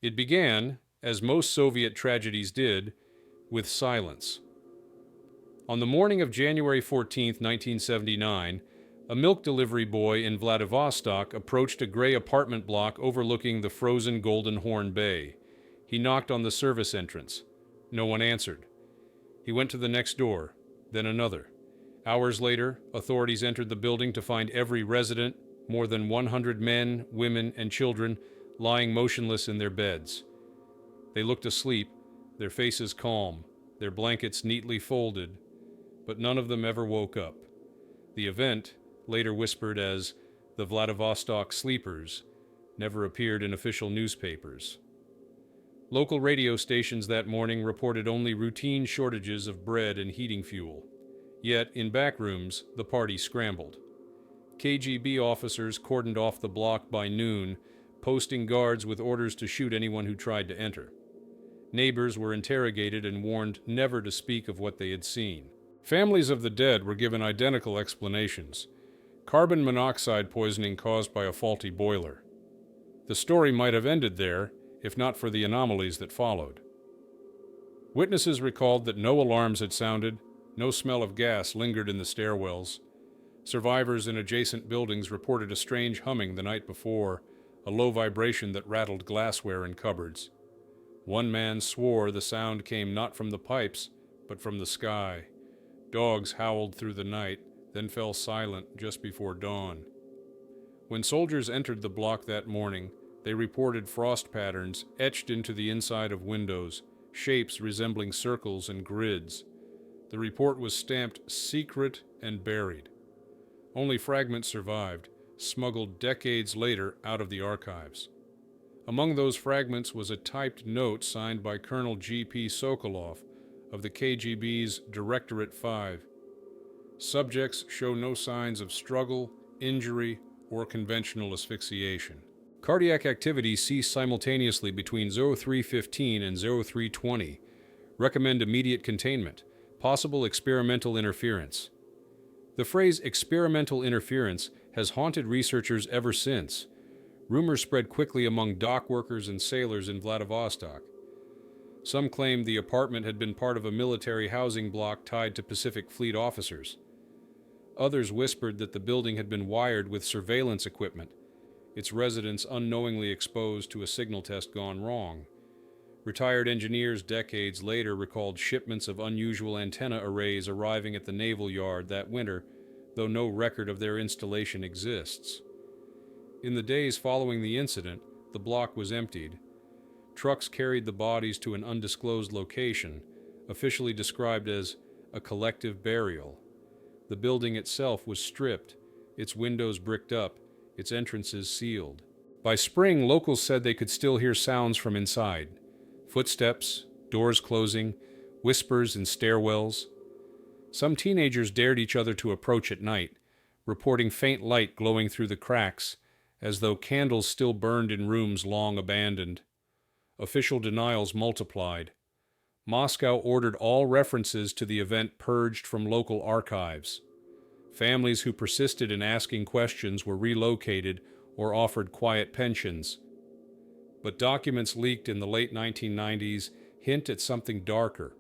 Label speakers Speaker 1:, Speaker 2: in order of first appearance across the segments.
Speaker 1: It began, as most Soviet tragedies did, with silence. On the morning of January 14, 1979, a milk delivery boy in Vladivostok approached a gray apartment block overlooking the frozen Golden Horn Bay. He knocked on the service entrance. No one answered. He went to the next door, then another. Hours later, authorities entered the building to find every resident, more than 100 men, women, and children, lying motionless in their beds. They looked asleep, their faces calm, their blankets neatly folded, but none of them ever woke up. The event, later whispered as the Vladivostok Sleepers, never appeared in official newspapers. Local radio stations that morning reported only routine shortages of bread and heating fuel. Yet, in back rooms, the party scrambled. KGB officers cordoned off the block by noon, posting guards with orders to shoot anyone who tried to enter. Neighbors were interrogated and warned never to speak of what they had seen. Families of the dead were given identical explanations. Carbon monoxide poisoning caused by a faulty boiler. The story might have ended there, if not for the anomalies that followed. Witnesses recalled that no alarms had sounded, no smell of gas lingered in the stairwells. Survivors in adjacent buildings reported a strange humming the night before, a low vibration that rattled glassware in cupboards. One man swore the sound came not from the pipes, but from the sky. Dogs howled through the night, then fell silent just before dawn. When soldiers entered the block that morning, they reported frost patterns etched into the inside of windows, shapes resembling circles and grids. The report was stamped secret and buried. Only fragments survived, smuggled decades later out of the archives. Among those fragments was a typed note signed by Colonel G.P. Sokolov of the KGB's Directorate 5. Subjects show no signs of struggle, injury, or conventional asphyxiation. Cardiac activity ceased simultaneously between 03:15 and 03:20. Recommend immediate containment. Possible experimental interference. The phrase experimental interference has haunted researchers ever since. Rumors spread quickly among dock workers and sailors in Vladivostok. Some claimed the apartment had been part of a military housing block tied to Pacific Fleet officers. Others whispered that the building had been wired with surveillance equipment, its residents unknowingly exposed to a signal test gone wrong. Retired engineers decades later recalled shipments of unusual antenna arrays arriving at the naval yard that winter, though no record of their installation exists. In the days following the incident, the block was emptied. Trucks carried the bodies to an undisclosed location, officially described as a collective burial. The building itself was stripped, its windows bricked up, its entrances sealed. By spring, locals said they could still hear sounds from inside. Footsteps, doors closing, whispers in stairwells. Some teenagers dared each other to approach at night, reporting faint light glowing through the cracks, as though candles still burned in rooms long abandoned. Official denials multiplied. Moscow ordered all references to the event purged from local archives. Families who persisted in asking questions were relocated or offered quiet pensions. But documents leaked in the late 1990s hint at something darker.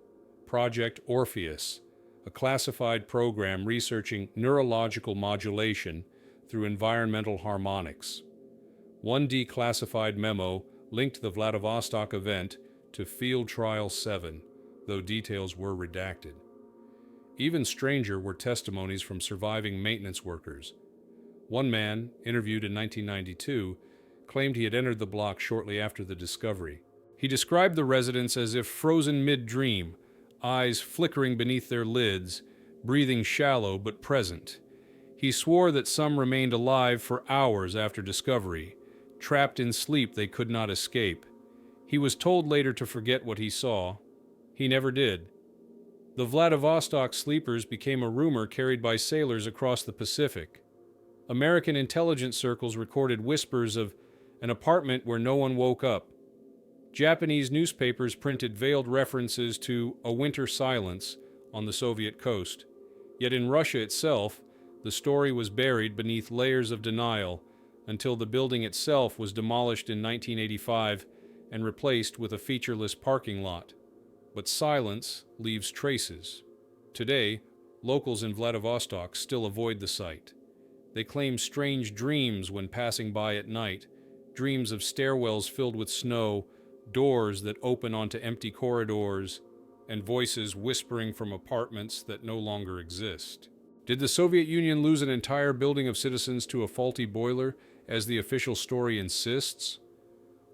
Speaker 1: Project Orpheus, a classified program researching neurological modulation through environmental harmonics. One declassified memo linked the Vladivostok event to Field Trial 7, though details were redacted. Even stranger were testimonies from surviving maintenance workers. One man, interviewed in 1992, claimed he had entered the block shortly after the discovery. He described the residents as if frozen mid-dream, eyes flickering beneath their lids, breathing shallow but present. He swore that some remained alive for hours after discovery, trapped in sleep they could not escape. He was told later to forget what he saw. He never did. The Vladivostok sleepers became a rumor carried by sailors across the Pacific. American intelligence circles recorded whispers of an apartment where no one woke up. Japanese newspapers printed veiled references to a winter silence on the Soviet coast. Yet in Russia itself, the story was buried beneath layers of denial until the building itself was demolished in 1985 and replaced with a featureless parking lot. But silence leaves traces. Today, locals in Vladivostok still avoid the site. They claim strange dreams when passing by at night, dreams of stairwells filled with snow, doors that open onto empty corridors, and voices whispering from apartments that no longer exist. Did the Soviet Union lose an entire building of citizens to a faulty boiler, as the official story insists?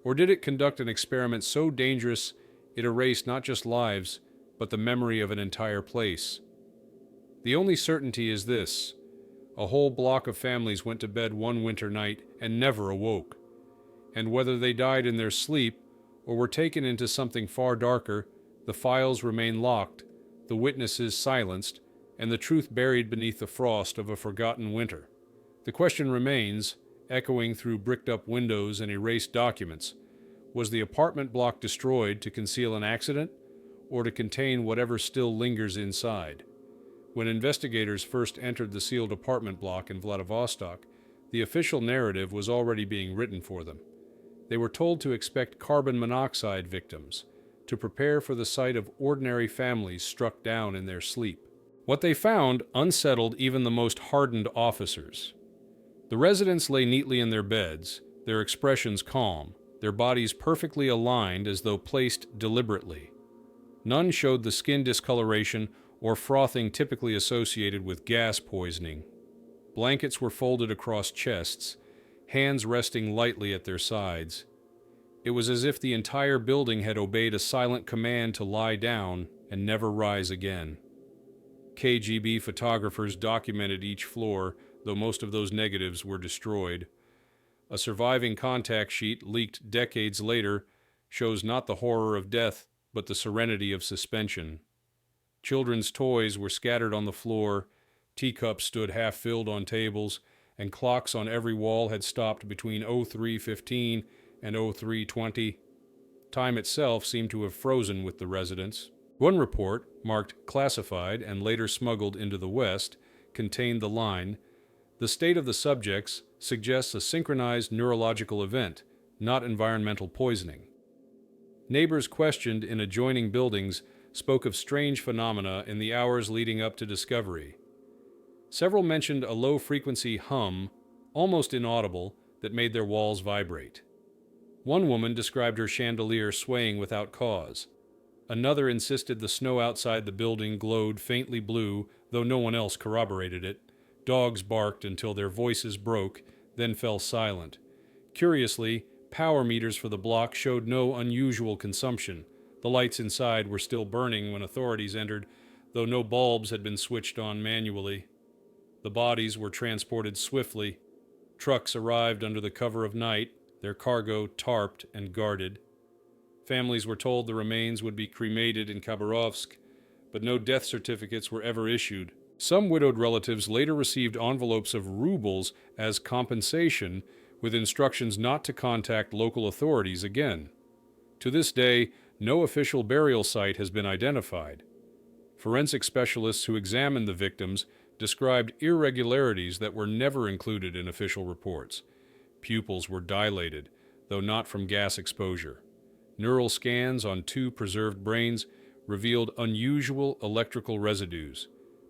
Speaker 1: Or did it conduct an experiment so dangerous it erased not just lives, but the memory of an entire place? The only certainty is this: a whole block of families went to bed one winter night and never awoke. And whether they died in their sleep or were taken into something far darker, the files remain locked, the witnesses silenced, and the truth buried beneath the frost of a forgotten winter. The question remains, echoing through bricked-up windows and erased documents: was the apartment block destroyed to conceal an accident, or to contain whatever still lingers inside? When investigators first entered the sealed apartment block in Vladivostok, the official narrative was already being written for them. They were told to expect carbon monoxide victims, to prepare for the sight of ordinary families struck down in their sleep. What they found unsettled even the most hardened officers. The residents lay neatly in their beds, their expressions calm, their bodies perfectly aligned as though placed deliberately. None showed the skin discoloration or frothing typically associated with gas poisoning. Blankets were folded across chests, hands resting lightly at their sides. It was as if the entire building had obeyed a silent command to lie down and never rise again. KGB photographers documented each floor, though most of those negatives were destroyed. A surviving contact sheet leaked decades later shows not the horror of death, but the serenity of suspension. Children's toys were scattered on the floor, teacups stood half-filled on tables, and clocks on every wall had stopped between 03:15 and 03:20. Time itself seemed to have frozen with the residents. One report, marked classified and later smuggled into the West, contained the line, "The state of the subjects suggests a synchronized neurological event, not environmental poisoning." Neighbors questioned in adjoining buildings spoke of strange phenomena in the hours leading up to discovery. Several mentioned a low-frequency hum, almost inaudible, that made their walls vibrate. One woman described her chandelier swaying without cause. Another insisted the snow outside the building glowed faintly blue, though no one else corroborated it. Dogs barked until their voices broke, then fell silent. Curiously, power meters for the block showed no unusual consumption. The lights inside were still burning when authorities entered, though no bulbs had been switched on manually. The bodies were transported swiftly. Trucks arrived under the cover of night, their cargo tarped and guarded. Families were told the remains would be cremated in Khabarovsk, but no death certificates were ever issued. Some widowed relatives later received envelopes of rubles as compensation, with instructions not to contact local authorities again. To this day, no official burial site has been identified. Forensic specialists who examined the victims described irregularities that were never included in official reports. Pupils were dilated, though not from gas exposure. Neural scans on 2 preserved brains revealed unusual electrical residues,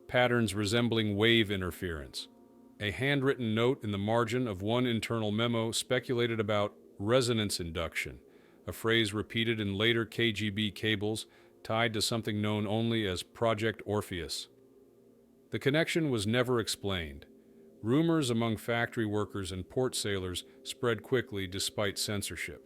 Speaker 1: patterns resembling wave interference. A handwritten note in the margin of one internal memo speculated about resonance induction, a phrase repeated in later KGB cables tied to something known only as Project Orpheus. The connection was never explained. Rumors among factory workers and port sailors spread quickly despite censorship.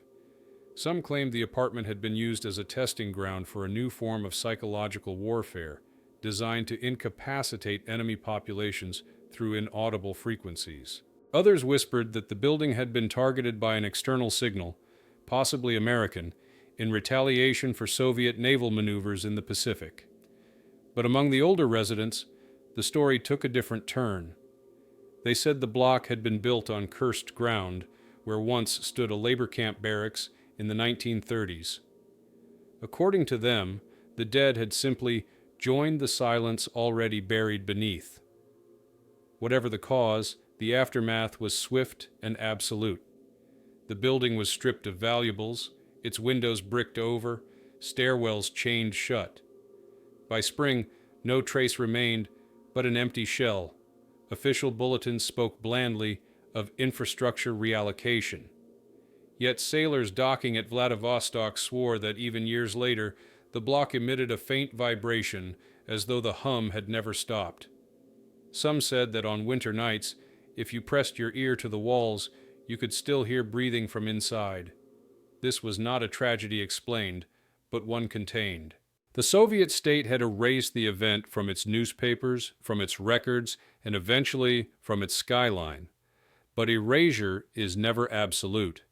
Speaker 1: Some claimed the apartment had been used as a testing ground for a new form of psychological warfare, designed to incapacitate enemy populations through inaudible frequencies. Others whispered that the building had been targeted by an external signal, possibly American, in retaliation for Soviet naval maneuvers in the Pacific. But among the older residents, the story took a different turn. They said the block had been built on cursed ground, where once stood a labor camp barracks in the 1930s. According to them, the dead had simply joined the silence already buried beneath. Whatever the cause, the aftermath was swift and absolute. The building was stripped of valuables, its windows bricked over, stairwells chained shut. By spring, no trace remained but an empty shell. Official bulletins spoke blandly of infrastructure reallocation. Yet sailors docking at Vladivostok swore that even years later, the block emitted a faint vibration as though the hum had never stopped. Some said that on winter nights, if you pressed your ear to the walls, you could still hear breathing from inside. This was not a tragedy explained, but one contained. The Soviet state had erased the event from its newspapers, from its records, and eventually from its skyline. But erasure is never absolute.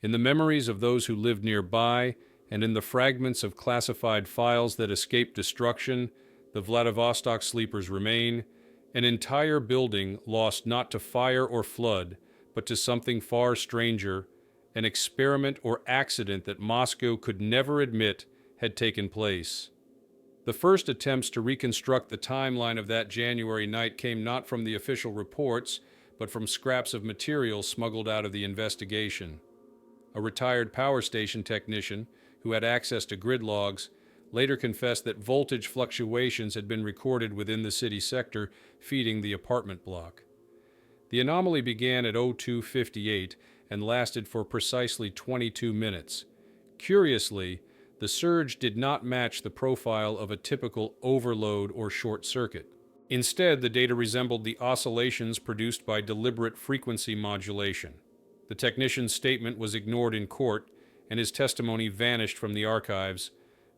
Speaker 1: In the memories of those who lived nearby, and in the fragments of classified files that escaped destruction, the Vladivostok sleepers remain, an entire building lost not to fire or flood, but to something far stranger, an experiment or accident that Moscow could never admit had taken place. The first attempts to reconstruct the timeline of that January night came not from the official reports, but from scraps of material smuggled out of the investigation. A retired power station technician, who had access to grid logs, later confessed that voltage fluctuations had been recorded within the city sector feeding the apartment block. The anomaly began at 02:58 and lasted for precisely 22 minutes. Curiously, the surge did not match the profile of a typical overload or short circuit. Instead, the data resembled the oscillations produced by deliberate frequency modulation. The technician's statement was ignored in court, and his testimony vanished from the archives,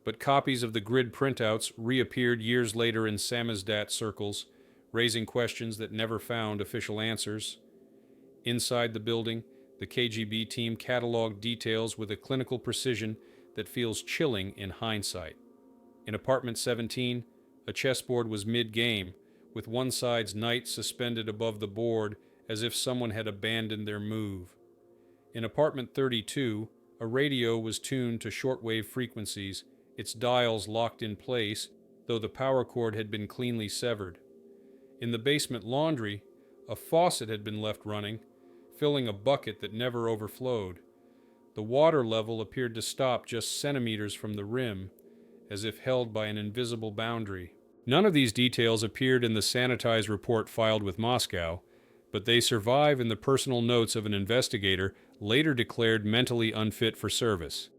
Speaker 1: but copies of the grid printouts reappeared years later in samizdat circles, raising questions that never found official answers. Inside the building, the KGB team cataloged details with a clinical precision that feels chilling in hindsight. In apartment 17, a chessboard was mid-game, with one side's knight suspended above the board as if someone had abandoned their move. In apartment 32, a radio was tuned to shortwave frequencies, its dials locked in place, though the power cord had been cleanly severed. In the basement laundry, a faucet had been left running, filling a bucket that never overflowed. The water level appeared to stop just centimeters from the rim, as if held by an invisible boundary. None of these details appeared in the sanitized report filed with Moscow, but they survive in the personal notes of an investigator later declared mentally unfit for service.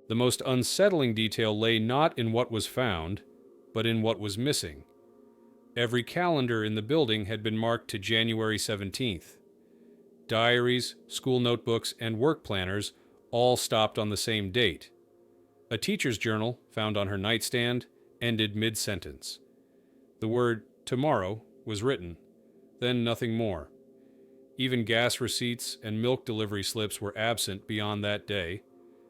Speaker 1: The most unsettling detail lay not in what was found, but in what was missing. Every calendar in the building had been marked to January 17th. Diaries, school notebooks, and work planners all stopped on the same date. A teacher's journal, found on her nightstand, ended mid-sentence. The word tomorrow was written, then nothing more. Even gas receipts and milk delivery slips were absent beyond that day,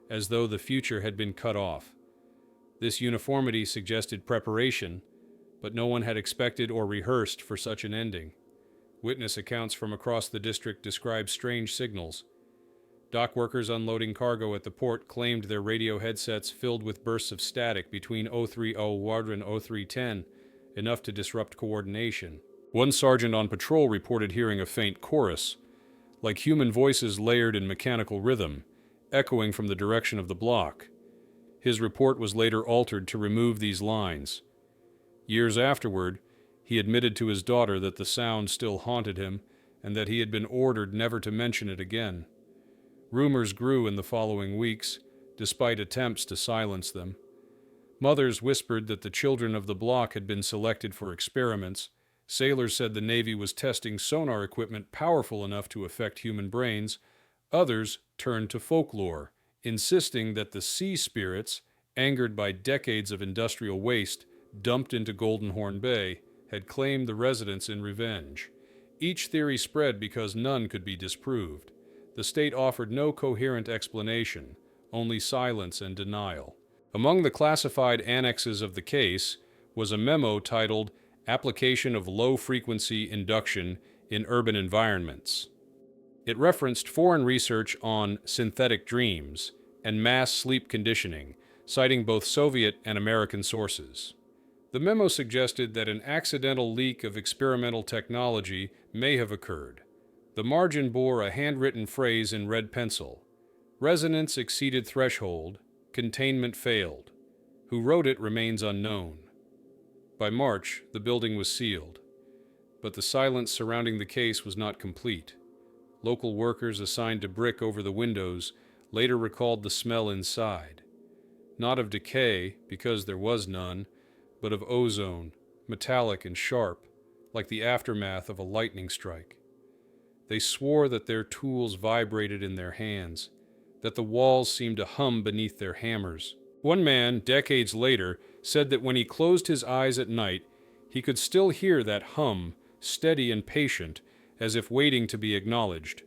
Speaker 1: as though the future had been cut off. This uniformity suggested preparation, but no one had expected or rehearsed for such an ending. Witness accounts from across the district described strange signals. Dock workers unloading cargo at the port claimed their radio headsets filled with bursts of static between 030 Ward and 0310, enough to disrupt coordination. One sergeant on patrol reported hearing a faint chorus, like human voices layered in mechanical rhythm, echoing from the direction of the block. His report was later altered to remove these lines. Years afterward, he admitted to his daughter that the sound still haunted him and that he had been ordered never to mention it again. Rumors grew in the following weeks, despite attempts to silence them. Mothers whispered that the children of the block had been selected for experiments. Sailors said the Navy was testing sonar equipment powerful enough to affect human brains. Others turned to folklore, insisting that the sea spirits, angered by decades of industrial waste dumped into Golden Horn Bay, had claimed the residents in revenge. Each theory spread because none could be disproved. The state offered no coherent explanation, only silence and denial. Among the classified annexes of the case was a memo titled Application of Low-Frequency Induction in Urban Environments. It referenced foreign research on synthetic dreams and mass sleep conditioning, citing both Soviet and American sources. The memo suggested that an accidental leak of experimental technology may have occurred. The margin bore a handwritten phrase in red pencil, Resonance exceeded threshold, containment failed. Who wrote it remains unknown. By March, the building was sealed, but the silence surrounding the case was not complete. Local workers assigned to brick over the windows later recalled the smell inside. Not of decay, because there was none, but of ozone, metallic and sharp, like the aftermath of a lightning strike. They swore that their tools vibrated in their hands, that the walls seemed to hum beneath their hammers. One man, decades later, said that when he closed his eyes at night, he could still hear that hum, steady and patient, as if waiting to be acknowledged.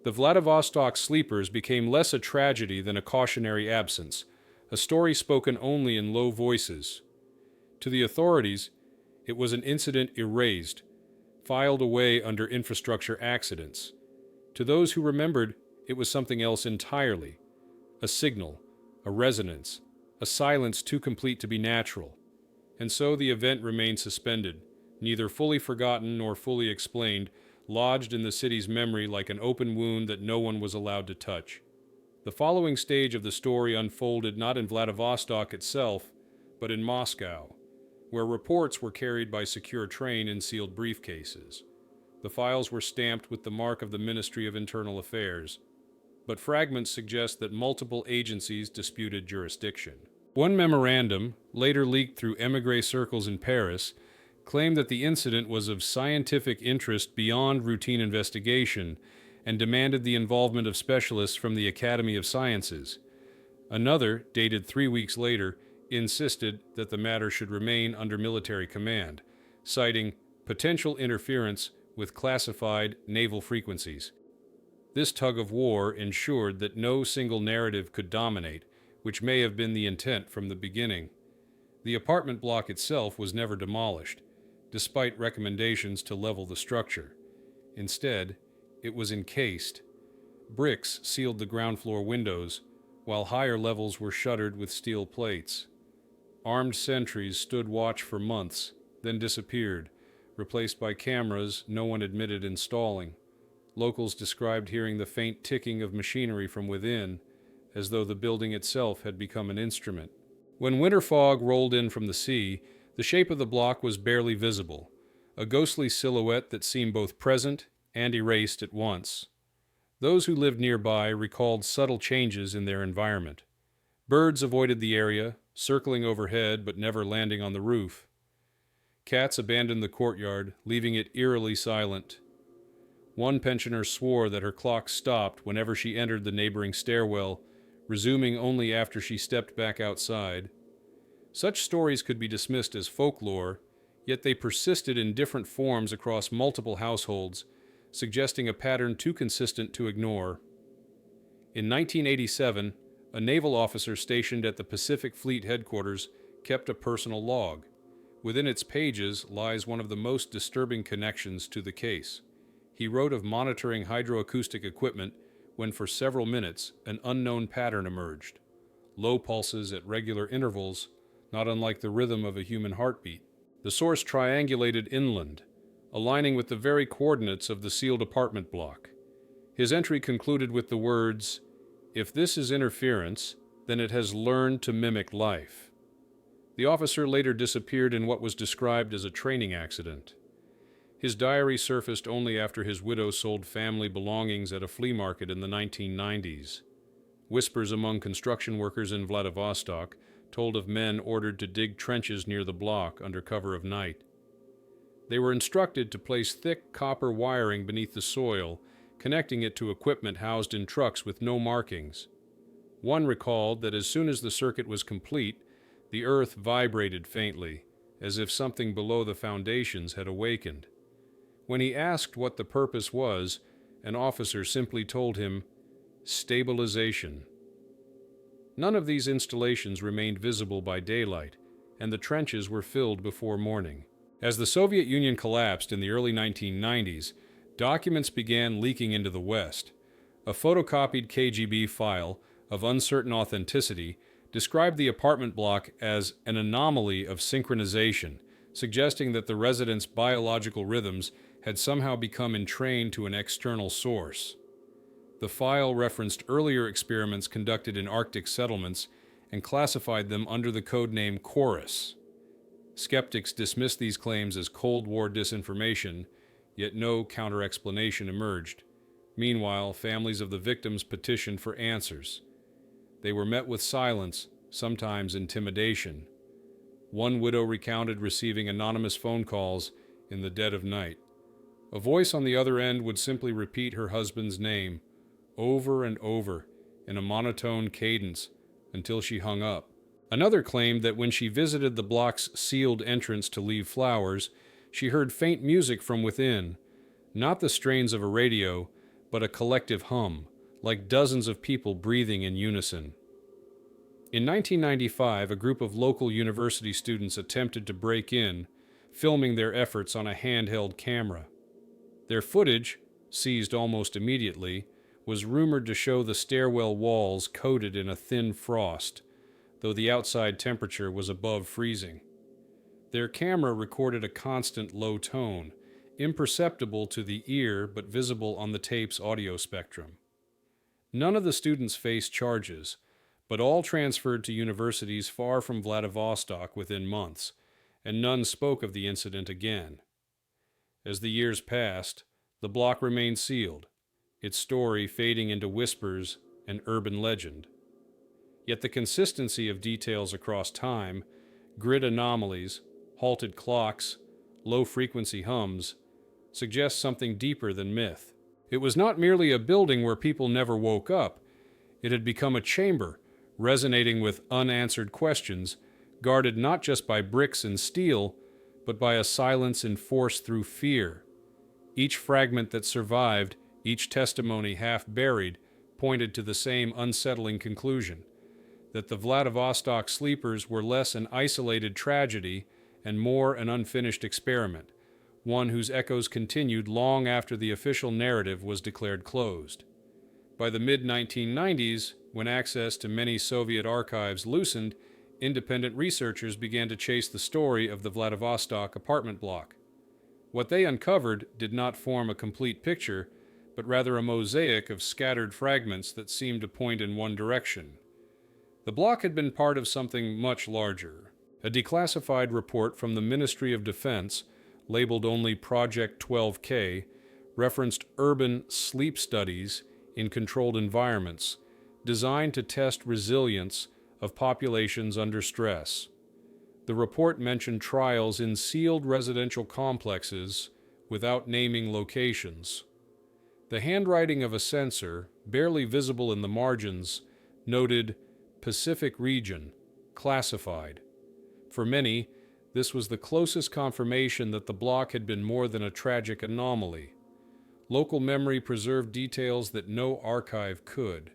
Speaker 1: The Vladivostok sleepers became less a tragedy than a cautionary absence, a story spoken only in low voices. To the authorities, it was an incident erased, filed away under infrastructure accidents. To those who remembered, it was something else entirely. A signal, a resonance, a silence too complete to be natural. And so the event remained suspended, neither fully forgotten nor fully explained, lodged in the city's memory like an open wound that no one was allowed to touch. The following stage of the story unfolded not in Vladivostok itself, but in Moscow, where reports were carried by secure train in sealed briefcases. The files were stamped with the mark of the Ministry of Internal Affairs, but fragments suggest that multiple agencies disputed jurisdiction. One memorandum, later leaked through émigré circles in Paris, claimed that the incident was of scientific interest beyond routine investigation and demanded the involvement of specialists from the Academy of Sciences. Another, dated 3 weeks later, insisted that the matter should remain under military command, citing potential interference with classified naval frequencies. This tug of war ensured that no single narrative could dominate, which may have been the intent from the beginning. The apartment block itself was never demolished, despite recommendations to level the structure. Instead, it was encased. Bricks sealed the ground floor windows, while higher levels were shuttered with steel plates. Armed sentries stood watch for months, then disappeared, replaced by cameras no one admitted installing. Locals described hearing the faint ticking of machinery from within, as though the building itself had become an instrument. When winter fog rolled in from the sea, the shape of the block was barely visible, a ghostly silhouette that seemed both present and erased at once. Those who lived nearby recalled subtle changes in their environment. Birds avoided the area, circling overhead but never landing on the roof. Cats abandoned the courtyard, leaving it eerily silent. One pensioner swore that her clock stopped whenever she entered the neighboring stairwell, resuming only after she stepped back outside. Such stories could be dismissed as folklore, yet they persisted in different forms across multiple households, suggesting a pattern too consistent to ignore. In 1987, a naval officer stationed at the Pacific Fleet headquarters kept a personal log. Within its pages lies one of the most disturbing connections to the case. He wrote of monitoring hydroacoustic equipment when for several minutes an unknown pattern emerged. Low pulses at regular intervals, not unlike the rhythm of a human heartbeat. The source triangulated inland, aligning with the very coordinates of the sealed apartment block. His entry concluded with the words, "If this is interference, then it has learned to mimic life." The officer later disappeared in what was described as a training accident. His diary surfaced only after his widow sold family belongings at a flea market in the 1990s. Whispers among construction workers in Vladivostok told of men ordered to dig trenches near the block under cover of night. They were instructed to place thick copper wiring beneath the soil, connecting it to equipment housed in trucks with no markings. One recalled that as soon as the circuit was complete, the earth vibrated faintly, as if something below the foundations had awakened. When he asked what the purpose was, an officer simply told him, "Stabilization." None of these installations remained visible by daylight, and the trenches were filled before morning. As the Soviet Union collapsed in the early 1990s, documents began leaking into the West. A photocopied KGB file of uncertain authenticity described the apartment block as an anomaly of synchronization, suggesting that the residents' biological rhythms had somehow become entrained to an external source. The file referenced earlier experiments conducted in Arctic settlements and classified them under the codename Chorus. Skeptics dismissed these claims as Cold War disinformation, yet no counter-explanation emerged. Meanwhile, families of the victims petitioned for answers. They were met with silence, sometimes intimidation. One widow recounted receiving anonymous phone calls in the dead of night. A voice on the other end would simply repeat her husband's name, over and over, in a monotone cadence, until she hung up. Another claimed that when she visited the block's sealed entrance to leave flowers, she heard faint music from within, not the strains of a radio, but a collective hum, like dozens of people breathing in unison. In 1995, a group of local university students attempted to break in, filming their efforts on a handheld camera. Their footage, seized almost immediately, was rumored to show the stairwell walls coated in a thin frost, though the outside temperature was above freezing. Their camera recorded a constant low tone, imperceptible to the ear but visible on the tape's audio spectrum. None of the students faced charges, but all transferred to universities far from Vladivostok within months, and none spoke of the incident again. As the years passed, the block remained sealed, its story fading into whispers and urban legend. Yet the consistency of details across time, grid anomalies, halted clocks, low-frequency hums, suggests something deeper than myth. It was not merely a building where people never woke up. It had become a chamber, resonating with unanswered questions, guarded not just by bricks and steel, but by a silence enforced through fear. Each fragment that survived, each testimony half buried, pointed to the same unsettling conclusion: that the Vladivostok sleepers were less an isolated tragedy and more an unfinished experiment, one whose echoes continued long after the official narrative was declared closed. By the mid-1990s, when access to many Soviet archives loosened, independent researchers began to chase the story of the Vladivostok apartment block. What they uncovered did not form a complete picture, but rather a mosaic of scattered fragments that seemed to point in one direction. The block had been part of something much larger. A declassified report from the Ministry of Defense, labeled only Project 12K, referenced urban sleep studies in controlled environments, designed to test resilience of populations under stress. The report mentioned trials in sealed residential complexes without naming locations. The handwriting of a censor, barely visible in the margins, noted Pacific Region, classified. For many, this was the closest confirmation that the block had been more than a tragic anomaly. Local memory preserved details that no archive could.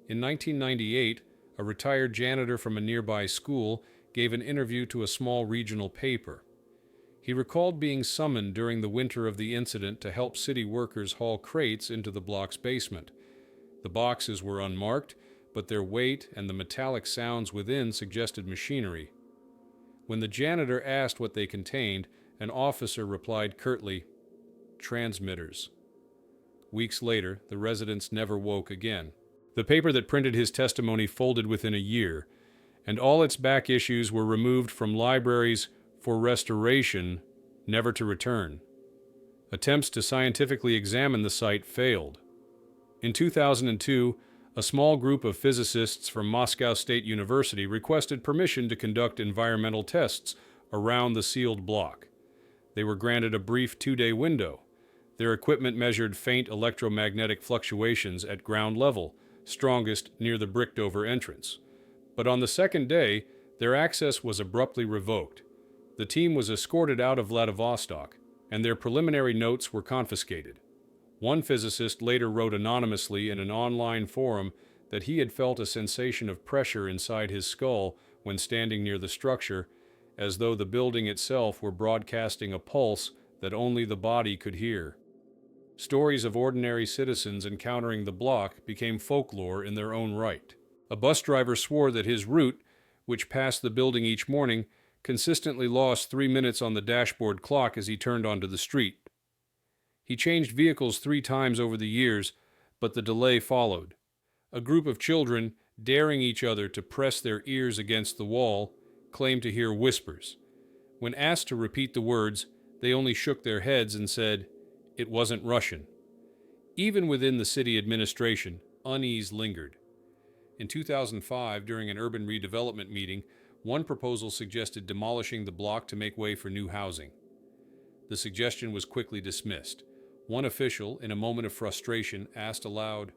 Speaker 1: In 1998, a retired janitor from a nearby school gave an interview to a small regional paper. He recalled being summoned during the winter of the incident to help city workers haul crates into the block's basement. The boxes were unmarked, but their weight and the metallic sounds within suggested machinery. When the janitor asked what they contained, an officer replied curtly, "Transmitters." Weeks later, the residents never woke again. The paper that printed his testimony folded within a year, and all its back issues were removed from libraries for restoration, never to return. Attempts to scientifically examine the site failed. In 2002, a small group of physicists from Moscow State University requested permission to conduct environmental tests around the sealed block. They were granted a brief 2-day window. Their equipment measured faint electromagnetic fluctuations at ground level, strongest near the bricked-over entrance. But on the second day, their access was abruptly revoked. The team was escorted out of Vladivostok, and their preliminary notes were confiscated. One physicist later wrote anonymously in an online forum that he had felt a sensation of pressure inside his skull when standing near the structure, as though the building itself were broadcasting a pulse that only the body could hear. Stories of ordinary citizens encountering the block became folklore in their own right. A bus driver swore that his route, which passed the building each morning, consistently lost 3 minutes on the dashboard clock as he turned onto the street. He changed vehicles 3 times over the years, But the delay followed. A group of children, daring each other to press their ears against the wall, claimed to hear whispers. When asked to repeat the words, they only shook their heads and said, "It wasn't Russian." Even within the city administration, unease lingered. In 2005, during an urban redevelopment meeting, one proposal suggested demolishing the block to make way for new housing. The suggestion was quickly dismissed. One official, in a moment of frustration, asked aloud,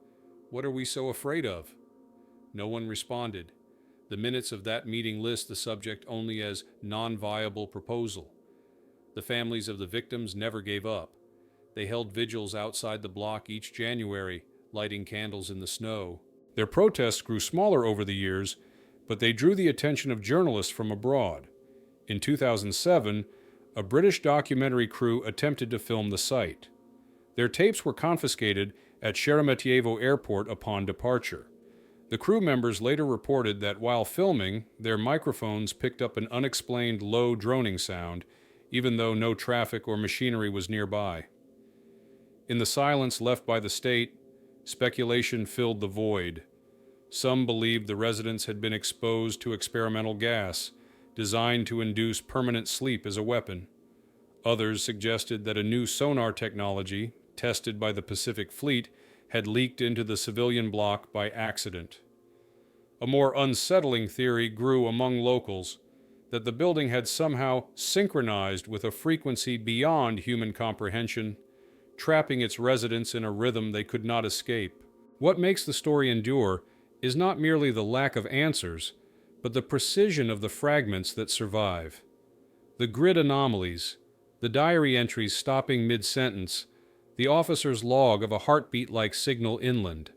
Speaker 1: "What are we so afraid of?" No one responded. The minutes of that meeting list the subject only as non-viable proposal. The families of the victims never gave up. They held vigils outside the block each January, lighting candles in the snow. Their protests grew smaller over the years, but they drew the attention of journalists from abroad. In 2007, a British documentary crew attempted to film the site. Their tapes were confiscated at Sheremetyevo Airport upon departure. The crew members later reported that while filming, their microphones picked up an unexplained low droning sound, even though no traffic or machinery was nearby. In the silence left by the state, speculation filled the void. Some believed the residents had been exposed to experimental gas, designed to induce permanent sleep as a weapon. Others suggested that a new sonar technology, tested by the Pacific Fleet, had leaked into the civilian block by accident. A more unsettling theory grew among locals, that the building had somehow synchronized with a frequency beyond human comprehension, trapping its residents in a rhythm they could not escape. What makes the story endure is not merely the lack of answers, but the precision of the fragments that survive. The grid anomalies, the diary entries stopping mid-sentence, the officer's log of a heartbeat-like signal inland.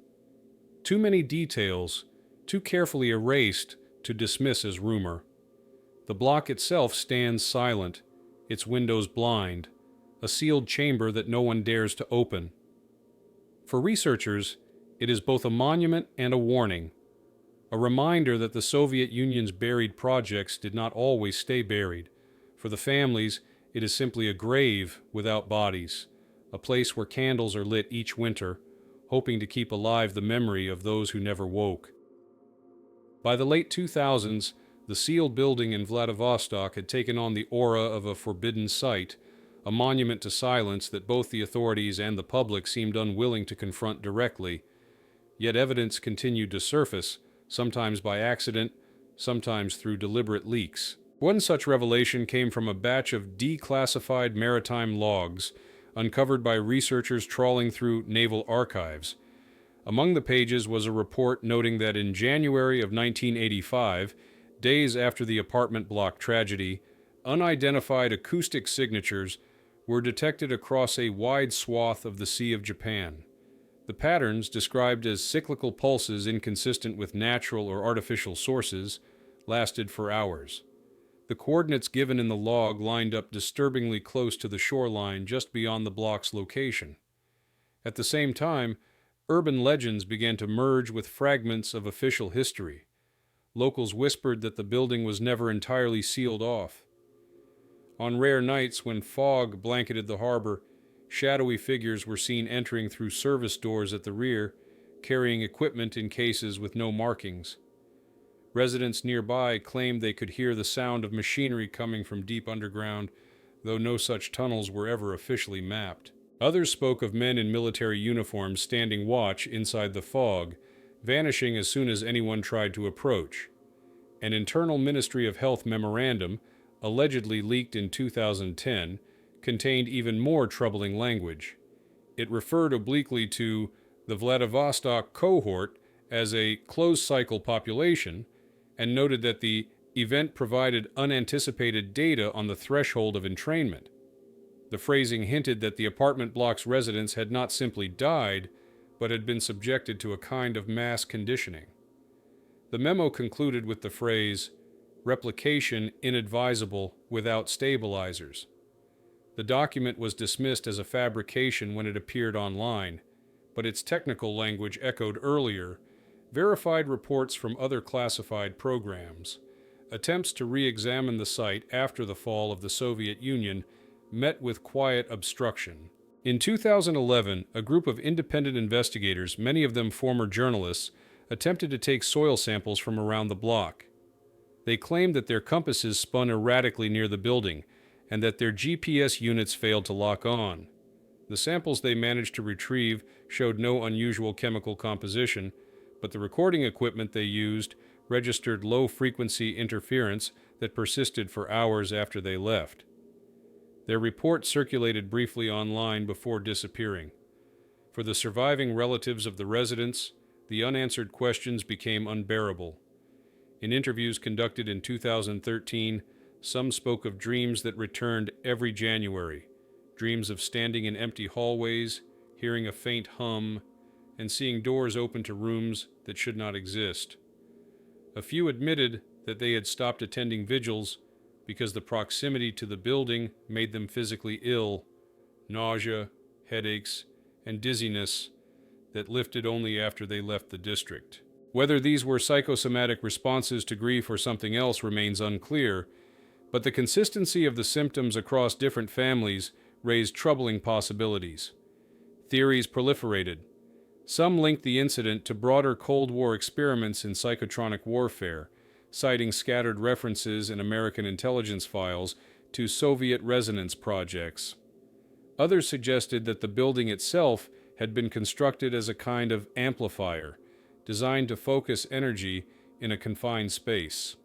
Speaker 1: Too many details, too carefully erased to dismiss as rumor. The block itself stands silent, its windows blind, a sealed chamber that no one dares to open. For researchers, it is both a monument and a warning, a reminder that the Soviet Union's buried projects did not always stay buried. For the families, it is simply a grave without bodies, a place where candles are lit each winter, hoping to keep alive the memory of those who never woke. By the late 2000s, the sealed building in Vladivostok had taken on the aura of a forbidden site, a monument to silence that both the authorities and the public seemed unwilling to confront directly. Yet evidence continued to surface, sometimes by accident, sometimes through deliberate leaks. One such revelation came from a batch of declassified maritime logs, uncovered by researchers trawling through naval archives. Among the pages was a report noting that in January of 1985, days after the apartment block tragedy, unidentified acoustic signatures were detected across a wide swath of the Sea of Japan. The patterns, described as cyclical pulses inconsistent with natural or artificial sources, lasted for hours. The coordinates given in the log lined up disturbingly close to the shoreline just beyond the block's location. At the same time, urban legends began to merge with fragments of official history. Locals whispered that the building was never entirely sealed off. On rare nights when fog blanketed the harbor, shadowy figures were seen entering through service doors at the rear, carrying equipment in cases with no markings. Residents nearby claimed they could hear the sound of machinery coming from deep underground, though no such tunnels were ever officially mapped. Others spoke of men in military uniforms standing watch inside the fog, vanishing as soon as anyone tried to approach. An internal Ministry of Health memorandum, allegedly leaked in 2010, contained even more troubling language. It referred obliquely to the Vladivostok cohort as a closed-cycle population, and noted that the event provided unanticipated data on the threshold of entrainment. The phrasing hinted that the apartment block's residents had not simply died, but had been subjected to a kind of mass conditioning. The memo concluded with the phrase, "replication inadvisable without stabilizers." The document was dismissed as a fabrication when it appeared online, but its technical language echoed earlier, verified reports from other classified programs. Attempts to re-examine the site after the fall of the Soviet Union met with quiet obstruction. In 2011, a group of independent investigators, many of them former journalists, attempted to take soil samples from around the block. They claimed that their compasses spun erratically near the building and that their GPS units failed to lock on. The samples they managed to retrieve showed no unusual chemical composition, but the recording equipment they used registered low-frequency interference that persisted for hours after they left. Their report circulated briefly online before disappearing. For the surviving relatives of the residents, the unanswered questions became unbearable. In interviews conducted in 2013, some spoke of dreams that returned every January, dreams of standing in empty hallways, hearing a faint hum, and seeing doors open to rooms that should not exist. A few admitted that they had stopped attending vigils because the proximity to the building made them physically ill, nausea, headaches, and dizziness that lifted only after they left the district. Whether these were psychosomatic responses to grief or something else remains unclear, but the consistency of the symptoms across different families raised troubling possibilities. Theories proliferated. Some linked the incident to broader Cold War experiments in psychotronic warfare, citing scattered references in American intelligence files to Soviet resonance projects. Others suggested that the building itself had been constructed as a kind of amplifier, designed to focus energy in a confined space.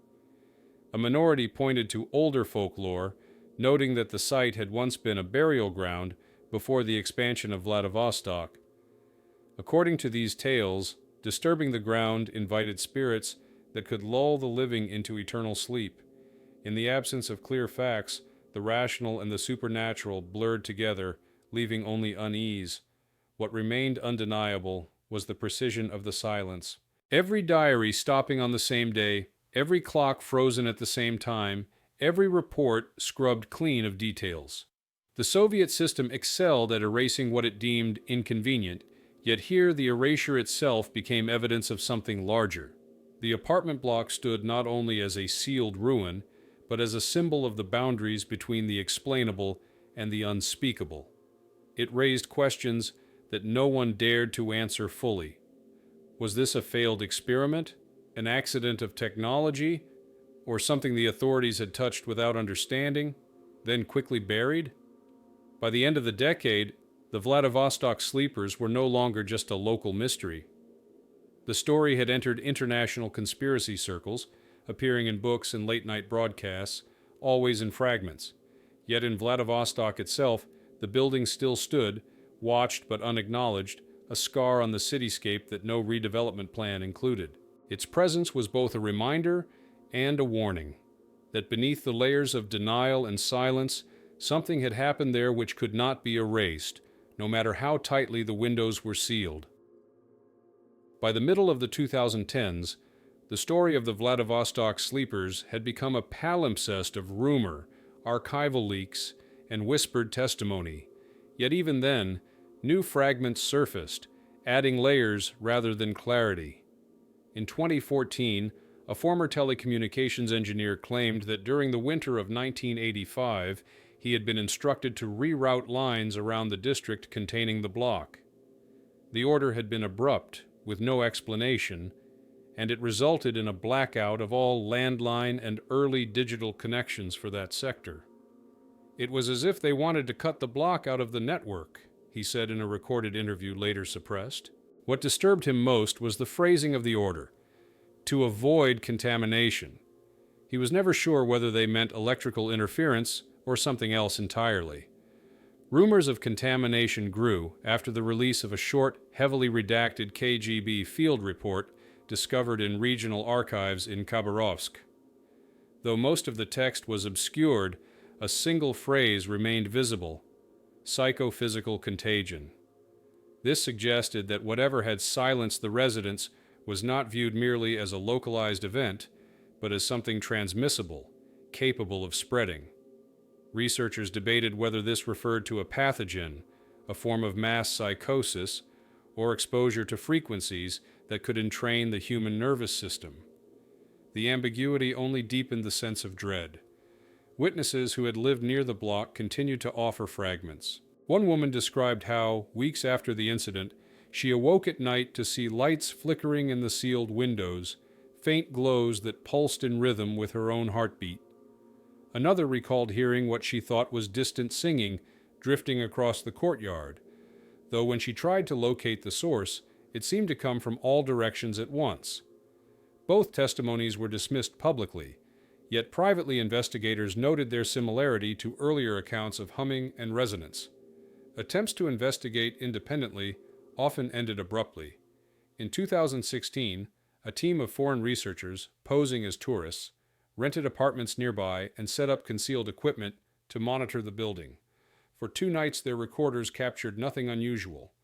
Speaker 1: A minority pointed to older folklore, noting that the site had once been a burial ground before the expansion of Vladivostok. According to these tales, disturbing the ground invited spirits that could lull the living into eternal sleep. In the absence of clear facts, the rational and the supernatural blurred together, leaving only unease. What remained undeniable was the precision of the silence. Every diary stopping on the same day, every clock frozen at the same time, every report scrubbed clean of details. The Soviet system excelled at erasing what it deemed inconvenient, yet here the erasure itself became evidence of something larger. The apartment block stood not only as a sealed ruin, but as a symbol of the boundaries between the explainable and the unspeakable. It raised questions that no one dared to answer fully. Was this a failed experiment, an accident of technology, or something the authorities had touched without understanding, then quickly buried? By the end of the decade, the Vladivostok sleepers were no longer just a local mystery. The story had entered international conspiracy circles, appearing in books and late-night broadcasts, always in fragments. Yet in Vladivostok itself, the building still stood, watched but unacknowledged, a scar on the cityscape that no redevelopment plan included. Its presence was both a reminder and a warning, that beneath the layers of denial and silence, something had happened there which could not be erased, no matter how tightly the windows were sealed. By the middle of the 2010s, the story of the Vladivostok sleepers had become a palimpsest of rumor, archival leaks, and whispered testimony. Yet even then, new fragments surfaced, adding layers rather than clarity. In 2014, a former telecommunications engineer claimed that during the winter of 1985, he had been instructed to reroute lines around the district containing the block. The order had been abrupt, with no explanation, and it resulted in a blackout of all landline and early digital connections for that sector. It was as if they wanted to cut the block out of the network, he said in a recorded interview later suppressed. What disturbed him most was the phrasing of the order, to avoid contamination. He was never sure whether they meant electrical interference or something else entirely. Rumors of contamination grew after the release of a short, heavily redacted KGB field report discovered in regional archives in Khabarovsk. Though most of the text was obscured, a single phrase remained visible: psychophysical contagion. This suggested that whatever had silenced the residents was not viewed merely as a localized event, but as something transmissible, capable of spreading. Researchers debated whether this referred to a pathogen, a form of mass psychosis, or exposure to frequencies that could entrain the human nervous system. The ambiguity only deepened the sense of dread. Witnesses who had lived near the block continued to offer fragments. One woman described how, weeks after the incident, she awoke at night to see lights flickering in the sealed windows, faint glows that pulsed in rhythm with her own heartbeat. Another recalled hearing what she thought was distant singing drifting across the courtyard, though when she tried to locate the source, it seemed to come from all directions at once. Both testimonies were dismissed publicly, yet privately investigators noted their similarity to earlier accounts of humming and resonance. Attempts to investigate independently often ended abruptly. In 2016, a team of foreign researchers, posing as tourists, rented apartments nearby and set up concealed equipment to monitor the building. For 2 nights, their recorders captured nothing unusual.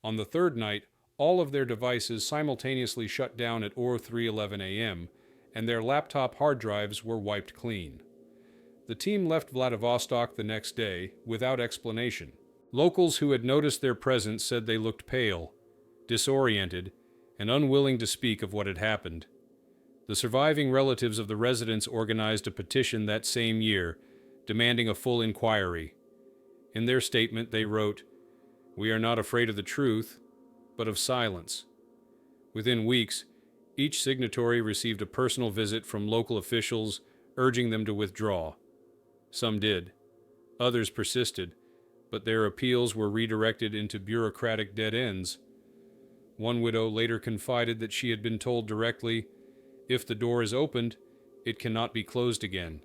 Speaker 1: On the 3rd night, all of their devices simultaneously shut down at 3:11 a.m., and their laptop hard drives were wiped clean. The team left Vladivostok the next day without explanation. Locals who had noticed their presence said they looked pale, disoriented, and unwilling to speak of what had happened. The surviving relatives of the residents organized a petition that same year, demanding a full inquiry. In their statement, they wrote, "We are not afraid of the truth, but of silence." Within weeks, each signatory received a personal visit from local officials urging them to withdraw. Some did. Others persisted, but their appeals were redirected into bureaucratic dead ends. One widow later confided that she had been told directly, "If the door is opened, it cannot be closed again."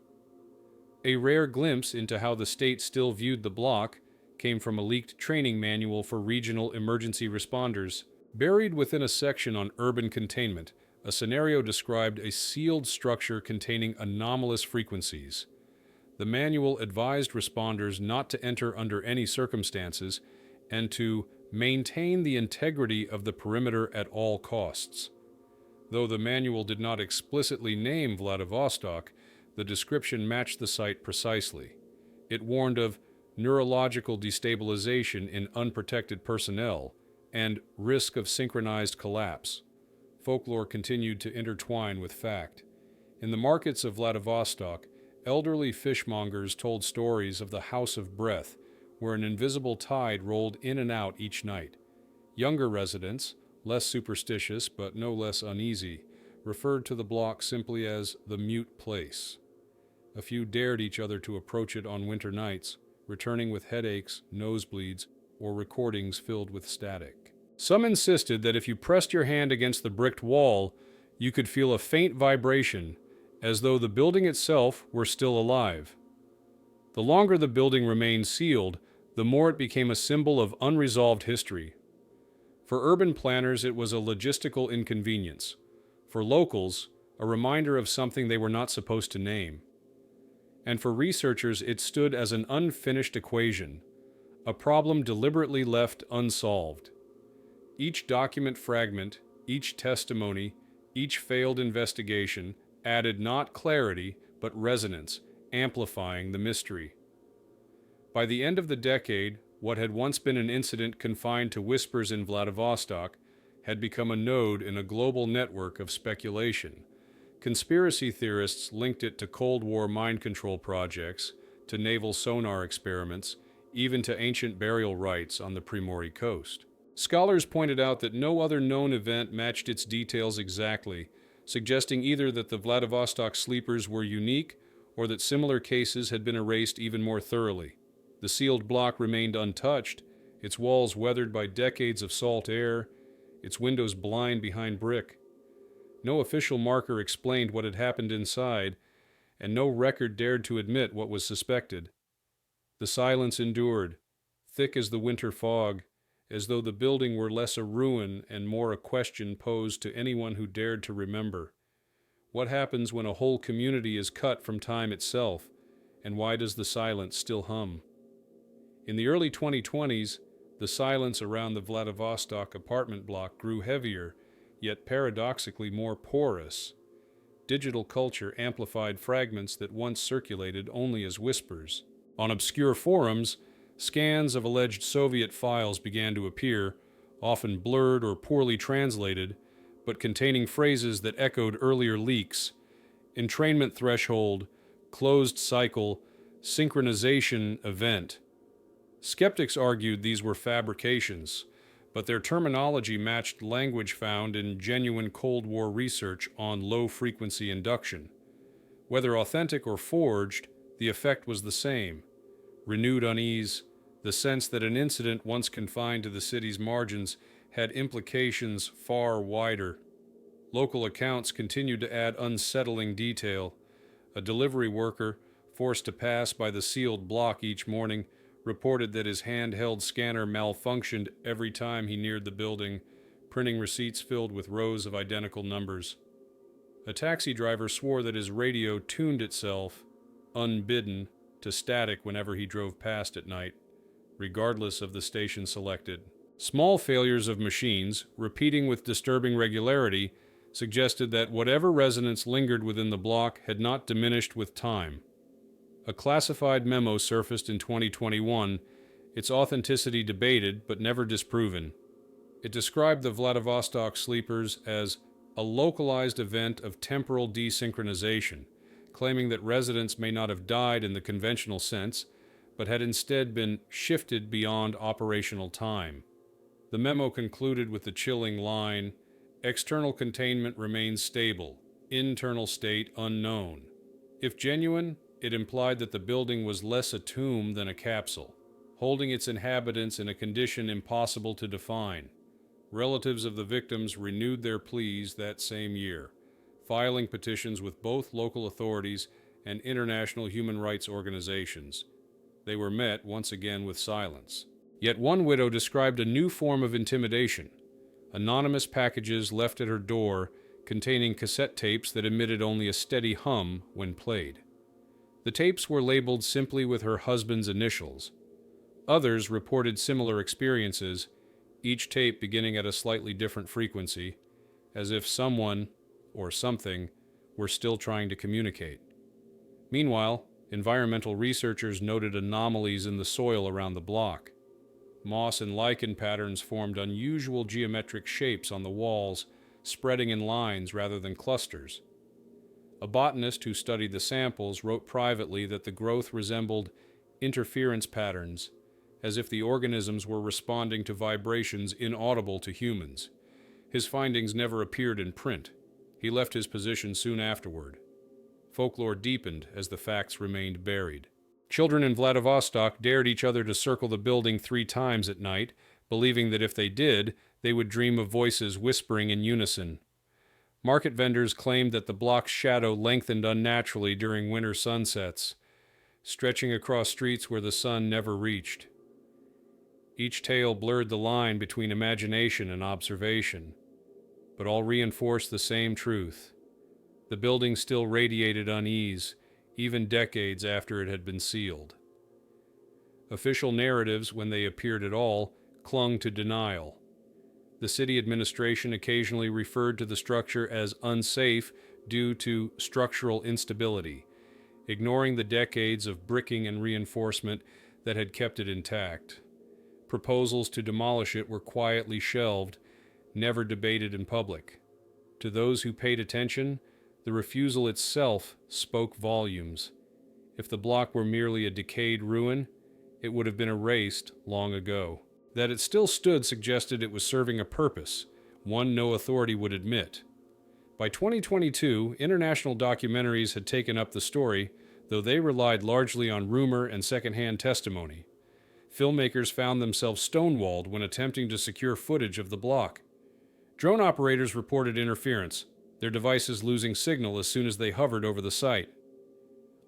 Speaker 1: A rare glimpse into how the state still viewed the block came from a leaked training manual for regional emergency responders. Buried within a section on urban containment, a scenario described a sealed structure containing anomalous frequencies. The manual advised responders not to enter under any circumstances and to maintain the integrity of the perimeter at all costs. Though the manual did not explicitly name Vladivostok, the description matched the site precisely. It warned of neurological destabilization in unprotected personnel and risk of synchronized collapse. Folklore continued to intertwine with fact. In the markets of Vladivostok, elderly fishmongers told stories of the House of Breath, where an invisible tide rolled in and out each night. Younger residents, less superstitious but no less uneasy, referred to the block simply as the Mute Place. A few dared each other to approach it on winter nights, returning with headaches, nosebleeds, or recordings filled with static. Some insisted that if you pressed your hand against the bricked wall, you could feel a faint vibration, as though the building itself were still alive. The longer the building remained sealed, the more it became a symbol of unresolved history. For urban planners, it was a logistical inconvenience. For locals, a reminder of something they were not supposed to name. And for researchers, it stood as an unfinished equation, a problem deliberately left unsolved. Each document fragment, each testimony, each failed investigation added not clarity, but resonance, amplifying the mystery. By the end of the decade, what had once been an incident confined to whispers in Vladivostok had become a node in a global network of speculation. Conspiracy theorists linked it to Cold War mind control projects, to naval sonar experiments, even to ancient burial rites on the Primorye coast. Scholars pointed out that no other known event matched its details exactly, suggesting either that the Vladivostok sleepers were unique or that similar cases had been erased even more thoroughly. The sealed block remained untouched, its walls weathered by decades of salt air, its windows blind behind brick. No official marker explained what had happened inside, and no record dared to admit what was suspected. The silence endured, thick as the winter fog, as though the building were less a ruin and more a question posed to anyone who dared to remember. What happens when a whole community is cut from time itself, and why does the silence still hum? In the early 2020s, the silence around the Vladivostok apartment block grew heavier, yet paradoxically more porous. Digital culture amplified fragments that once circulated only as whispers. On obscure forums, scans of alleged Soviet files began to appear, often blurred or poorly translated, but containing phrases that echoed earlier leaks: entrainment threshold, closed cycle, synchronization event. Skeptics argued these were fabrications, but their terminology matched language found in genuine Cold War research on low-frequency induction. Whether authentic or forged, the effect was the same: renewed unease, the sense that an incident once confined to the city's margins had implications far wider. Local accounts continued to add unsettling detail. A delivery worker, forced to pass by the sealed block each morning, reported that his handheld scanner malfunctioned every time he neared the building, printing receipts filled with rows of identical numbers. A taxi driver swore that his radio tuned itself, unbidden, to static whenever he drove past at night, regardless of the station selected. Small failures of machines, repeating with disturbing regularity, suggested that whatever resonance lingered within the block had not diminished with time. A classified memo surfaced in 2021, its authenticity debated but never disproven. It described the Vladivostok sleepers as a localized event of temporal desynchronization, claiming that residents may not have died in the conventional sense, but had instead been shifted beyond operational time. The memo concluded with the chilling line, "External containment remains stable, internal state unknown." If genuine, it implied that the building was less a tomb than a capsule, holding its inhabitants in a condition impossible to define. Relatives of the victims renewed their pleas that same year, filing petitions with both local authorities and international human rights organizations. They were met once again with silence. Yet one widow described a new form of intimidation: anonymous packages left at her door containing cassette tapes that emitted only a steady hum when played. The tapes were labeled simply with her husband's initials. Others reported similar experiences, each tape beginning at a slightly different frequency, as if someone, or something, were still trying to communicate. Meanwhile, environmental researchers noted anomalies in the soil around the block. Moss and lichen patterns formed unusual geometric shapes on the walls, spreading in lines rather than clusters. A botanist who studied the samples wrote privately that the growth resembled interference patterns, as if the organisms were responding to vibrations inaudible to humans. His findings never appeared in print. He left his position soon afterward. Folklore deepened as the facts remained buried. Children in Vladivostok dared each other to circle the building 3 times at night, believing that if they did, they would dream of voices whispering in unison. Market vendors claimed that the block's shadow lengthened unnaturally during winter sunsets, stretching across streets where the sun never reached. Each tale blurred the line between imagination and observation, but all reinforced the same truth. The building still radiated unease, even decades after it had been sealed. Official narratives, when they appeared at all, clung to denial. The city administration occasionally referred to the structure as unsafe due to structural instability, ignoring the decades of bricking and reinforcement that had kept it intact. Proposals to demolish it were quietly shelved, never debated in public. To those who paid attention, the refusal itself spoke volumes. If the block were merely a decayed ruin, it would have been erased long ago. That it still stood suggested it was serving a purpose, one no authority would admit. By 2022, international documentaries had taken up the story, though they relied largely on rumor and secondhand testimony. Filmmakers found themselves stonewalled when attempting to secure footage of the block. Drone operators reported interference, their devices losing signal as soon as they hovered over the site.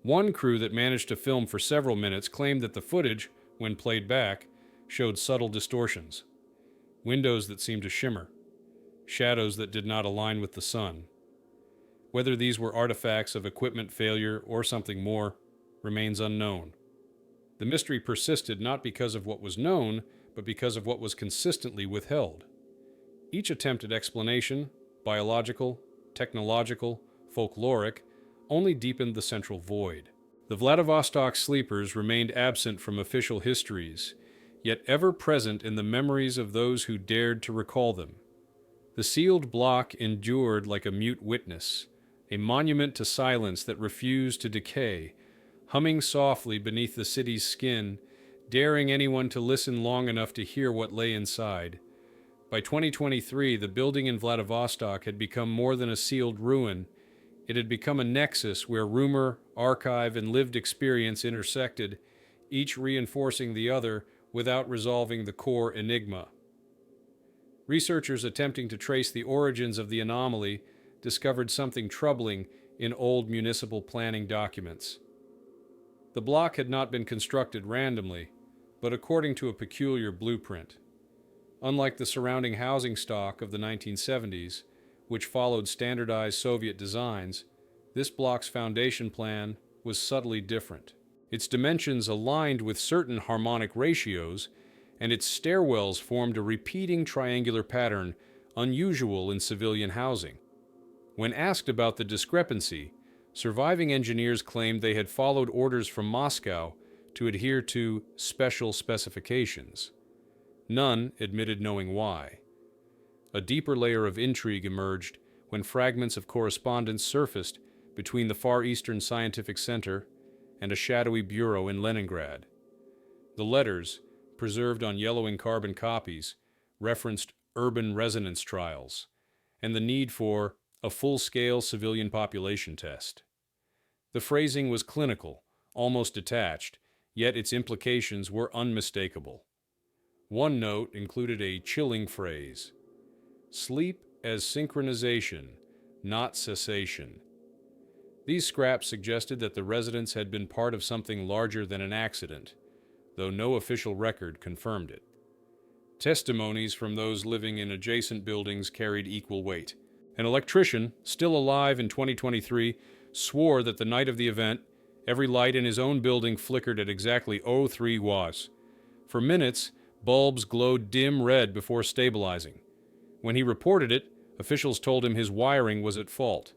Speaker 1: One crew that managed to film for several minutes claimed that the footage, when played back, showed subtle distortions, windows that seemed to shimmer, shadows that did not align with the sun. Whether these were artifacts of equipment failure or something more remains unknown. The mystery persisted not because of what was known, but because of what was consistently withheld. Each attempted explanation, biological, technological, folkloric, only deepened the central void. The Vladivostok sleepers remained absent from official histories, yet ever present in the memories of those who dared to recall them. The sealed block endured like a mute witness, a monument to silence that refused to decay, humming softly beneath the city's skin, daring anyone to listen long enough to hear what lay inside. By 2023, the building in Vladivostok had become more than a sealed ruin. It had become a nexus where rumor, archive, and lived experience intersected, each reinforcing the other without resolving the core enigma. Researchers attempting to trace the origins of the anomaly discovered something troubling in old municipal planning documents. The block had not been constructed randomly, but according to a peculiar blueprint. Unlike the surrounding housing stock of the 1970s, which followed standardized Soviet designs, this block's foundation plan was subtly different. Its dimensions aligned with certain harmonic ratios, and its stairwells formed a repeating triangular pattern unusual in civilian housing. When asked about the discrepancy, surviving engineers claimed they had followed orders from Moscow to adhere to special specifications. None admitted knowing why. A deeper layer of intrigue emerged when fragments of correspondence surfaced between the Far Eastern Scientific Center and a shadowy bureau in Leningrad. The letters, preserved on yellowing carbon copies, referenced urban resonance trials and the need for a full-scale civilian population test. The phrasing was clinical, almost detached, yet its implications were unmistakable. One note included a chilling phrase: "Sleep as synchronization, not cessation." These scraps suggested that the residents had been part of something larger than an accident, though no official record confirmed it. Testimonies from those living in adjacent buildings carried equal weight. An electrician, still alive in 2023, swore that the night of the event, every light in his own building flickered at exactly 03 watts. For minutes, bulbs glowed dim red before stabilizing. When he reported it, officials told him his wiring was at fault.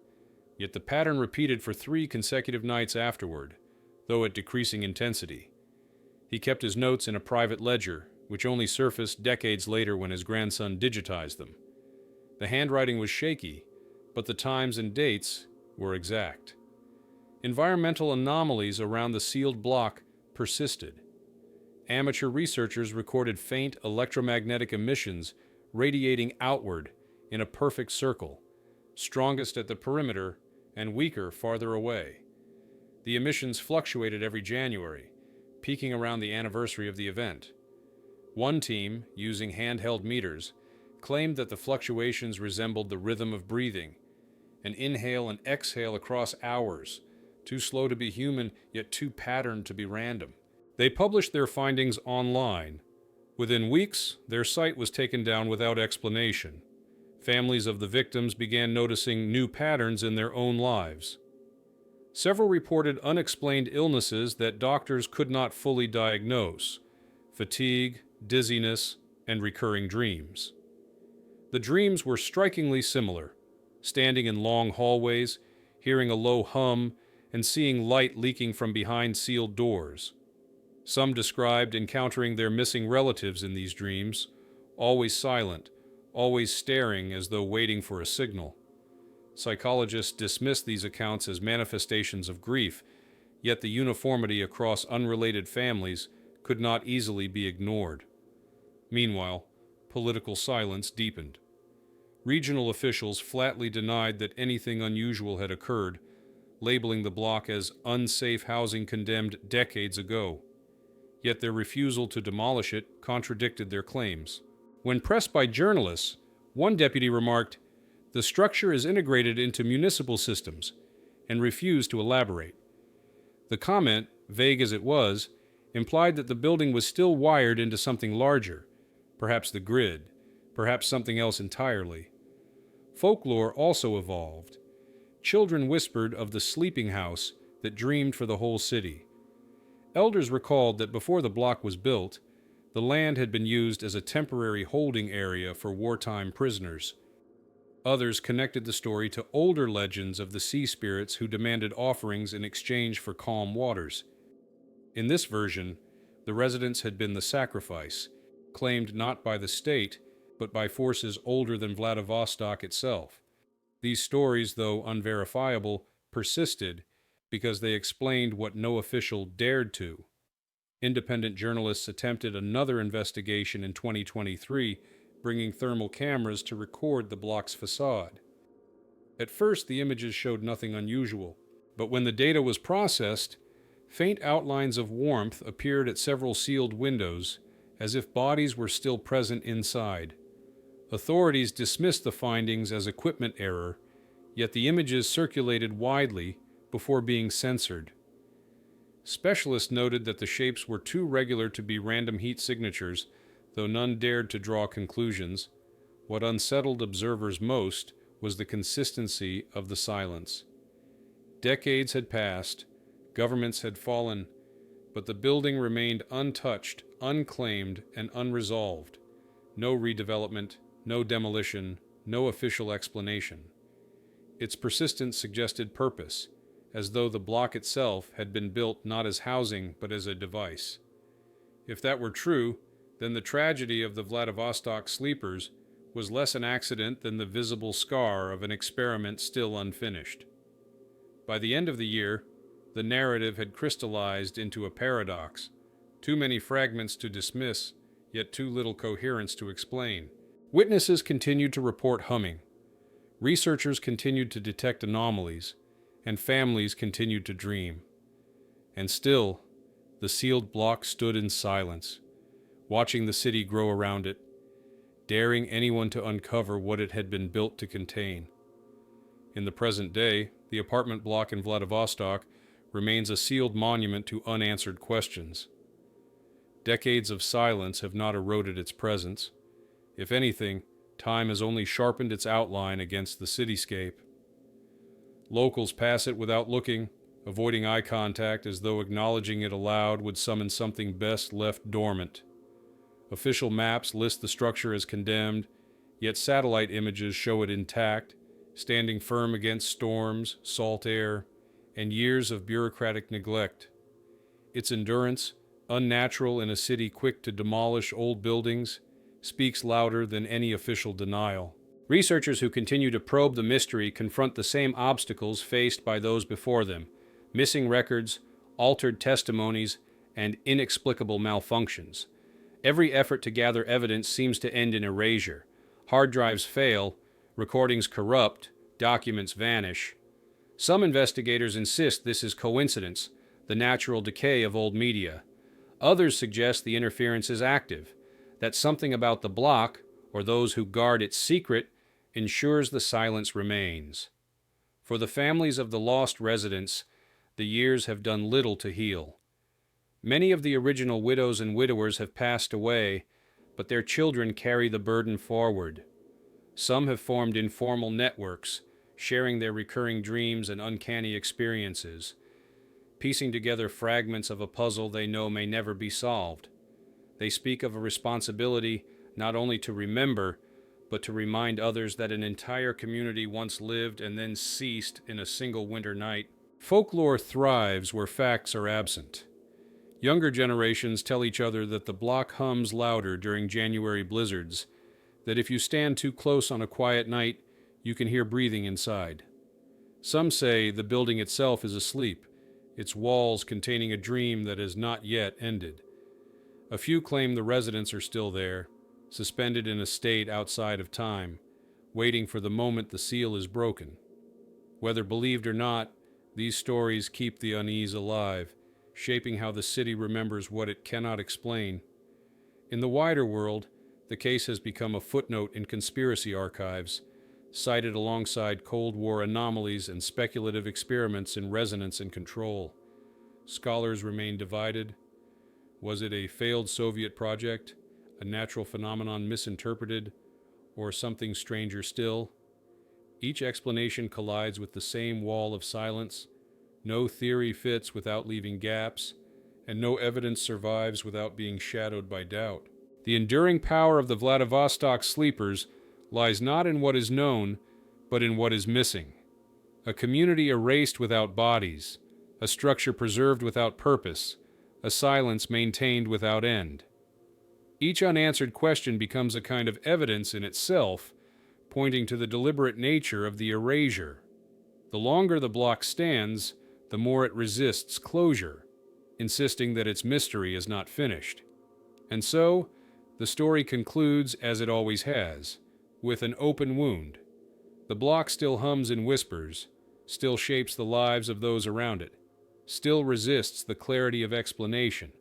Speaker 1: Yet the pattern repeated for 3 consecutive nights afterward, though at decreasing intensity. He kept his notes in a private ledger, which only surfaced decades later when his grandson digitized them. The handwriting was shaky, but the times and dates were exact. Environmental anomalies around the sealed block persisted. Amateur researchers recorded faint electromagnetic emissions radiating outward in a perfect circle, strongest at the perimeter and weaker farther away. The emissions fluctuated every January, peaking around the anniversary of the event. One team, using handheld meters, claimed that the fluctuations resembled the rhythm of breathing, an inhale and exhale across hours, too slow to be human, yet too patterned to be random. They published their findings online. Within weeks, their site was taken down without explanation. Families of the victims began noticing new patterns in their own lives. Several reported unexplained illnesses that doctors could not fully diagnose: fatigue, dizziness, and recurring dreams. The dreams were strikingly similar: standing in long hallways, hearing a low hum, and seeing light leaking from behind sealed doors. Some described encountering their missing relatives in these dreams, always silent, always staring as though waiting for a signal. Psychologists dismissed these accounts as manifestations of grief, yet the uniformity across unrelated families could not easily be ignored. Meanwhile, political silence deepened. Regional officials flatly denied that anything unusual had occurred, labeling the block as unsafe housing condemned decades ago. Yet their refusal to demolish it contradicted their claims. When pressed by journalists, one deputy remarked, "The structure is integrated into municipal systems," and refused to elaborate. The comment, vague as it was, implied that the building was still wired into something larger, perhaps the grid, perhaps something else entirely. Folklore also evolved. Children whispered of the sleeping house that dreamed for the whole city. Elders recalled that before the block was built, the land had been used as a temporary holding area for wartime prisoners. Others connected the story to older legends of the sea spirits who demanded offerings in exchange for calm waters. In this version, the residents had been the sacrifice, claimed not by the state, but by forces older than Vladivostok itself. These stories, though unverifiable, persisted because they explained what no official dared to. Independent journalists attempted another investigation in 2023, bringing thermal cameras to record the block's facade. At first, the images showed nothing unusual, but when the data was processed, faint outlines of warmth appeared at several sealed windows, as if bodies were still present inside. Authorities dismissed the findings as equipment error, yet the images circulated widely before being censored. Specialists noted that the shapes were too regular to be random heat signatures, though none dared to draw conclusions. What unsettled observers most was the consistency of the silence. Decades had passed, governments had fallen, but the building remained untouched, unclaimed, and unresolved. No redevelopment, no demolition, no official explanation. Its persistence suggested purpose, as though the block itself had been built not as housing but as a device. If that were true, then the tragedy of the Vladivostok sleepers was less an accident than the visible scar of an experiment still unfinished. By the end of the year, the narrative had crystallized into a paradox. Too many fragments to dismiss, yet too little coherence to explain. Witnesses continued to report humming. Researchers continued to detect anomalies, and families continued to dream. And still, the sealed block stood in silence, watching the city grow around it, daring anyone to uncover what it had been built to contain. In the present day, the apartment block in Vladivostok remains a sealed monument to unanswered questions. Decades of silence have not eroded its presence. If anything, time has only sharpened its outline against the cityscape. Locals pass it without looking, avoiding eye contact as though acknowledging it aloud would summon something best left dormant. Official maps list the structure as condemned, yet satellite images show it intact, standing firm against storms, salt air, and years of bureaucratic neglect. Its endurance, unnatural in a city quick to demolish old buildings, speaks louder than any official denial. Researchers who continue to probe the mystery confront the same obstacles faced by those before them: missing records, altered testimonies, and inexplicable malfunctions. Every effort to gather evidence seems to end in erasure. Hard drives fail, recordings corrupt, documents vanish. Some investigators insist this is coincidence, the natural decay of old media. Others suggest the interference is active, that something about the block, or those who guard its secret, ensures the silence remains. For the families of the lost residents, the years have done little to heal. Many of the original widows and widowers have passed away, but their children carry the burden forward. Some have formed informal networks, sharing their recurring dreams and uncanny experiences, piecing together fragments of a puzzle they know may never be solved. They speak of a responsibility not only to remember, but to remind others that an entire community once lived and then ceased in a single winter night. Folklore thrives where facts are absent. Younger generations tell each other that the block hums louder during January blizzards, that if you stand too close on a quiet night, you can hear breathing inside. Some say the building itself is asleep, its walls containing a dream that has not yet ended. A few claim the residents are still there, suspended in a state outside of time, waiting for the moment the seal is broken. Whether believed or not, these stories keep the unease alive, shaping how the city remembers what it cannot explain. In the wider world, the case has become a footnote in conspiracy archives, cited alongside Cold War anomalies and speculative experiments in resonance and control. Scholars remain divided. Was it a failed Soviet project, a natural phenomenon misinterpreted, or something stranger still? Each explanation collides with the same wall of silence. No theory fits without leaving gaps, and no evidence survives without being shadowed by doubt. The enduring power of the Vladivostok sleepers lies not in what is known, but in what is missing. A community erased without bodies, a structure preserved without purpose, a silence maintained without end. Each unanswered question becomes a kind of evidence in itself, pointing to the deliberate nature of the erasure. The longer the block stands, the more it resists closure. insisting that its mystery is not finished. And so, the story concludes as it always has, with an open wound. The block still hums and whispers, still shapes the lives of those around it, still resists the clarity of explanation.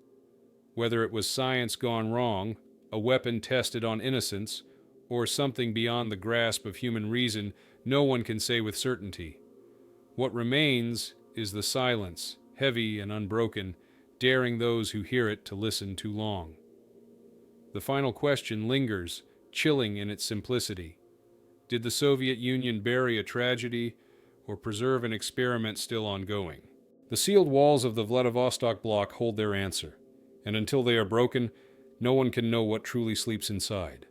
Speaker 1: Whether it was science gone wrong, a weapon tested on innocence, or something beyond the grasp of human reason, no one can say with certainty. What remains is the silence, heavy and unbroken, daring those who hear it to listen too long. The final question lingers, chilling in its simplicity. Did the Soviet Union bury a tragedy or preserve an experiment still ongoing? The sealed walls of the Vladivostok block hold their answer, and until they are broken, no one can know what truly sleeps inside.